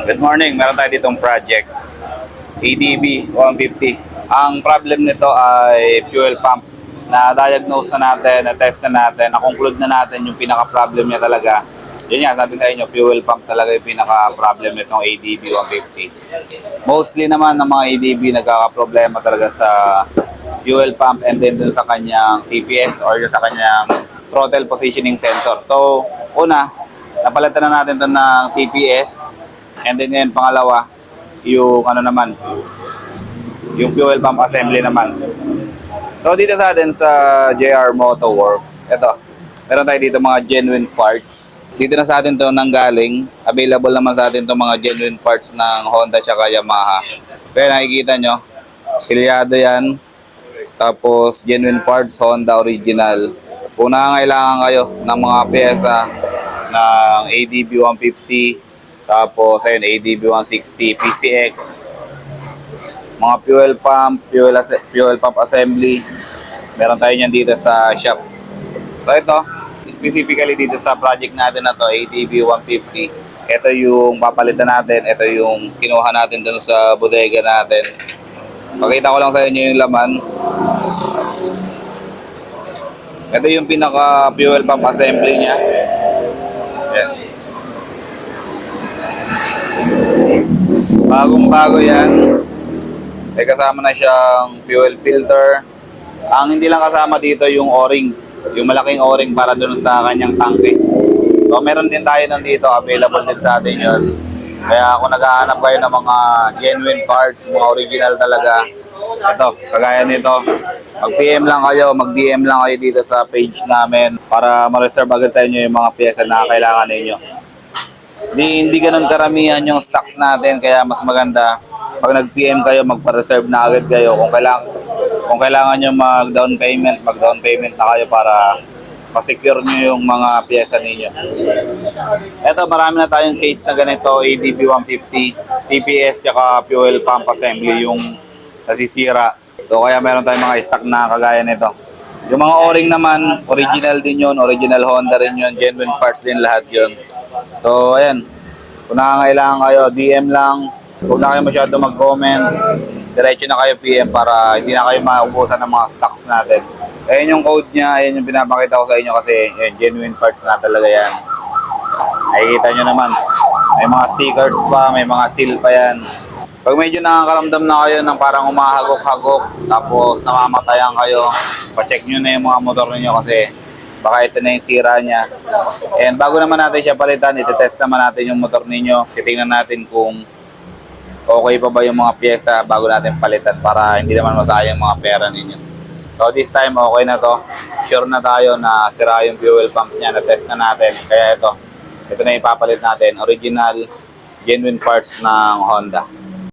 Good morning, meron tayo ditong project ADB 150. Ang problem nito ay fuel pump. Na-diagnose na natin, na-test na natin, na-conclude na natin yung pinaka-problem niya talaga. Yun nga, sabi sa inyo, fuel pump talaga yung pinaka-problem nitong ADB 150. Mostly naman ng mga ADB nagkaka-problema talaga sa fuel pump and then dun sa kanyang TPS or sa kanyang throttle positioning sensor. So, una, napalitan na natin ito ng TPS. And then ngayon, pangalawa, yung ano naman, yung fuel pump assembly naman. So dito sa atin sa JR Motor Works, ito, meron tayo dito mga genuine parts. Dito na sa atin to nanggaling. Available naman sa atin to mga genuine parts ng Honda tsaka Yamaha. Kaya nakikita nyo, silyado yan. Tapos genuine parts, Honda original. Kung nangangailangan kayo ng mga pyesa ng ADB 150, tapos ayun, ADB 160, PCX, mga fuel pump assembly, meron tayo niyan dito sa shop. So ito, specifically dito sa project natin na to, ADB 150, ito yung papalitan natin, ito yung kinuha natin dun sa bodega natin. Pakita ko lang sa inyo yung laman. Ito yung pinaka fuel pump assembly niya. Yan. Bagong-bago yan. May kasama na siyang fuel filter. Ang hindi lang kasama dito yung O-ring. Yung malaking O-ring para dun sa kanyang tangke. So meron din tayo nandito. Available din sa atin yun. Kaya kung naghahanap kayo ng mga genuine parts, mga original talaga, ito, kagaya nito, mag-PM lang kayo, mag-DM lang kayo dito sa page namin para ma-reserve agad sa inyo yung mga pyesa na kailangan ninyo. Hindi ganun karamihan yung stocks natin, kaya mas maganda pag nag-PM kayo, magpa-reserve na agad kayo. Kung kailangan nyo mag-down payment na kayo para pa-secure nyo yung mga pyesa ninyo. Ito, marami na tayong case na ganito, ADB 150, TPS, tsaka fuel pump assembly yung nasisira. So kaya meron tayong mga stock na kagaya nito. Yung mga O-ring naman, original din yun, original Honda rin yun, genuine parts din lahat yun. So ayan, kung nakangailangan kayo, DM lang. Huwag na kayo masyado mag-comment, diretso na kayo PM para hindi na kayo maubusan ng mga stocks natin. Ayan yung code niya, ayan yung pinapakita ko sa inyo kasi ayan, genuine parts na talaga yan. Nakikita nyo naman, may mga stickers pa, may mga seal pa yan. Pag medyo nakakaramdam na kayo ng parang umahagok-hagok, tapos namamatayan kayo, pa-check nyo na yung mga motor ninyo kasi baka ito na yung sira niya. And bago naman natin siya palitan, iti-test naman natin yung motor ninyo. Titingnan natin kung okay pa ba yung mga pyesa bago natin palitan para hindi naman masayang mga pera ninyo. So this time okay na to. Sure na tayo na sira yung fuel pump niya, na-test na natin. Kaya ito na ipapalit natin. Original, genuine parts ng Honda.